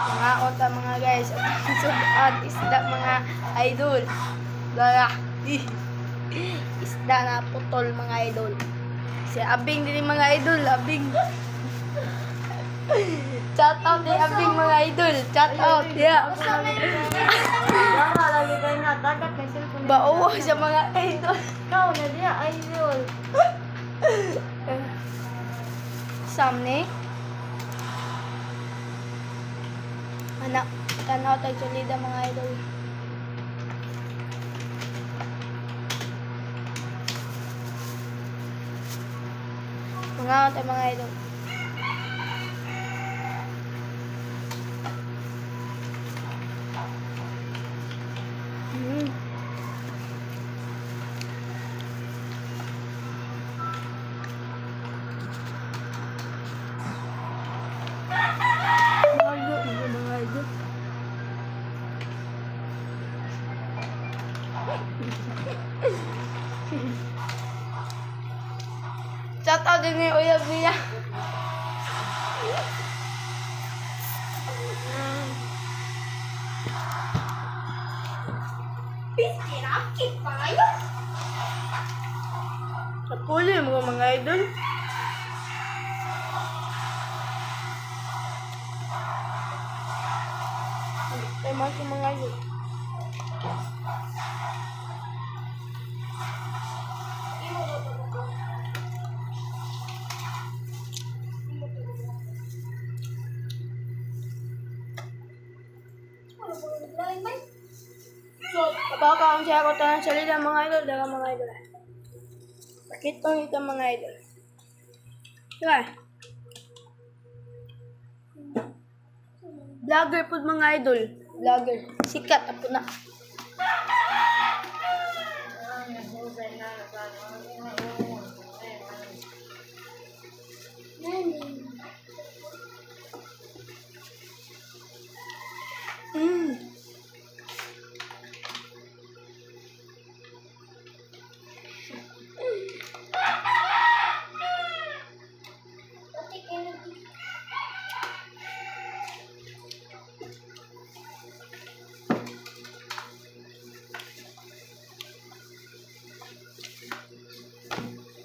Mga ota mga guys. Sudan isda mga idol. Dala. Isda na putol mga idol. Si Abing din mga idol. Abing. Chat out ni Abing mga idol. Chat out. Yeah. Bauwa sa mga idol. Ikaw na dia idol. Samne. Anak, tanaw tag solida mga idol. Mga idol. Chat out din yung uyab niya. Pinakit pa kayo. Napuli mo mga idol. Ay masuk mga idol. So, kapag ang siya ko tanang salita mga idol, daga mga idol. Bakit pang ito mga idol? Diba? Vlogger po mga idol. Vlogger. Sikat ako na.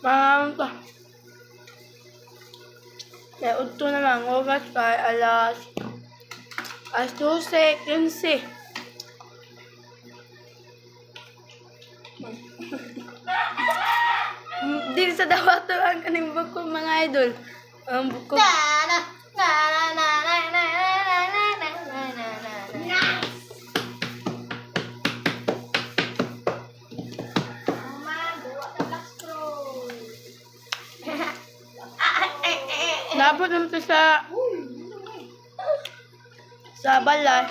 Pa. Kaya udto naman, oras pa, alas 12:15. Di sa dawato ang kaning buko mga idol. Ang buko. Labot naman ito sa balay.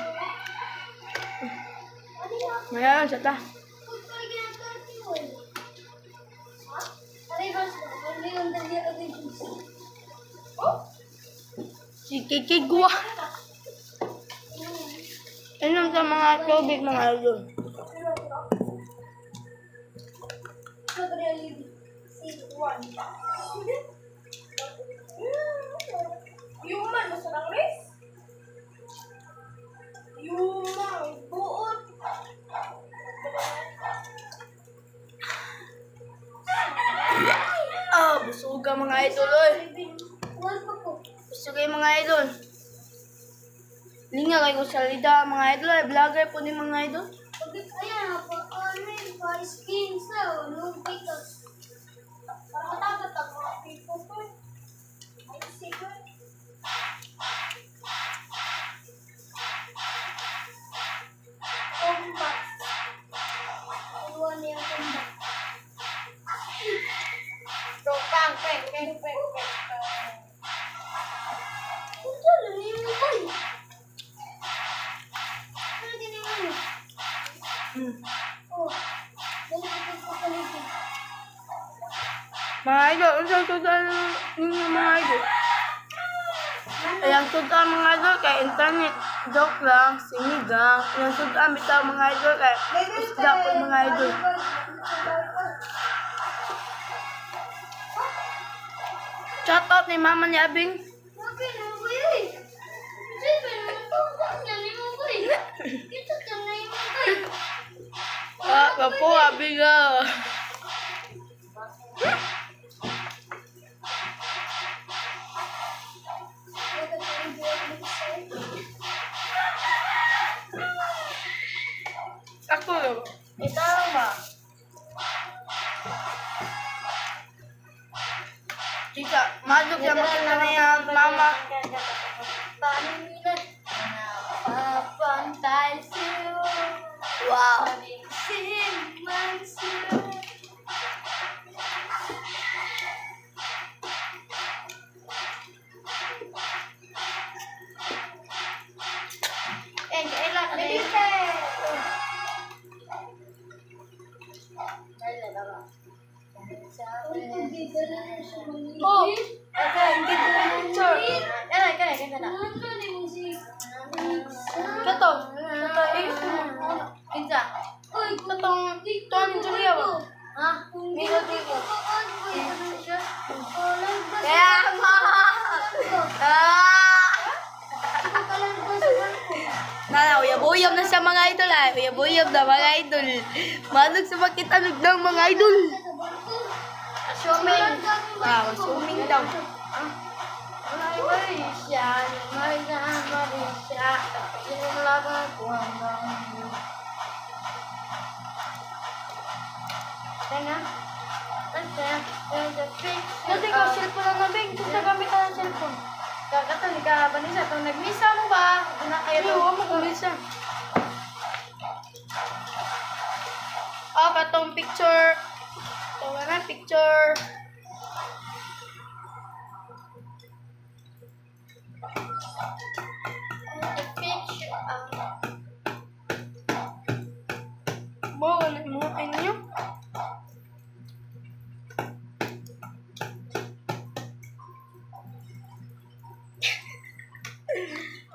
Ngayon, sa ta. Si Kikigwa. Inom sa mga tubig mga idol. Human, masarang res. Human, buot. Busuga mga idol, oy. Busuga yung mga idol. Linga kayo sa salida mga idol, ay vlogger po ni mga idol. Ayan, pa skin sa no pickles. Para matatatag mga people ko. Ay, sige. Combat. Iwan niya combat. Tropang, peng. Ito, laliw ko eh. Ano din yung oh, dali ko paligid. Mga idol, ang tutal ninyo mga idol. Ang tutal mga idol kay internet. Joke lang, sinigang. Ang tutal bitaw mga idol kay isda po mga idol. Shout out ni mama ni Abing. Okay, na ba yun? Siyempre, naman ito. Sabi ko. Ako lang. Ikaw ba? Tita, madog na makita na yan, mama. Paninit na papantay sa'yo. Wow. Sabing man sa'yo. Kailan ka na yun? Oh, okay, hindi ko na picture. Kato, Kinsa? katong Ton Julia ba? Ha? Milo dito. Kaya mo! Ah! Nana, uyab-uyab na sa mga idol ah. Uyab-uyab na mga idol. Manog sa makitanog ng mga idol. Assuming. Wow, swimming daw. Marisha, Marisha, yung laban ko hanggang Tenga. Dati ko, cellphone ang nabing. Gusto gamit ka ng cellphone. Katolik ka, Vanessa, kung nagmisa mo ba? Na kayo Ay, huwag mo kumisa. Oh, katong picture. Ito na, picture. Mo, ay ninyo?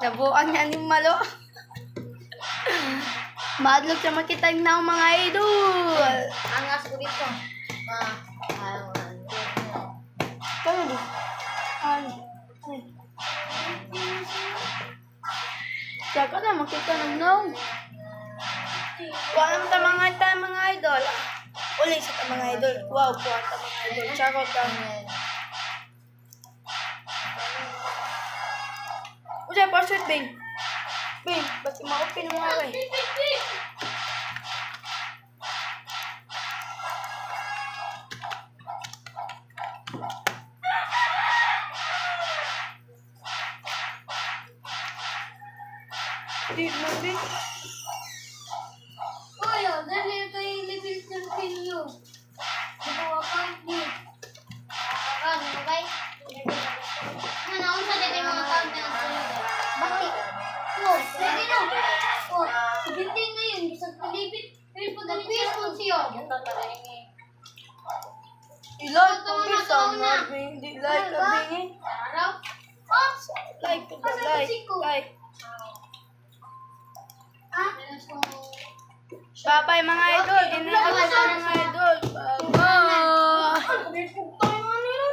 Nabuang niya ni Malo. Madlog sa makitag na ang mga idol. Angas ko dito. Kano di? Ano? Ay. Saka na makita ng naong. Kuha naman mga idol. Uli sa mga idol. Wow, kuha ta mga idol. Charot lang. Usa, password, Bing. Bing, basta ma-open mo nga eh. Di mo, Bing. Uy, dali kayo level 13 yun. Ito account niyo. Ano ba? Naunsa din yung mga account na bakit? Oh, pwede no. Oh, 17 na yun. Isang palibit. Pero pag nag-Facebook siya. I-like ko, Bing. Sama, Bing. Di like ka, Bing eh. Araw? Oh! Like ko ba? Like. Like. Ah? Bye-bye mga idol. Dinala ko sa mga idol. Bye.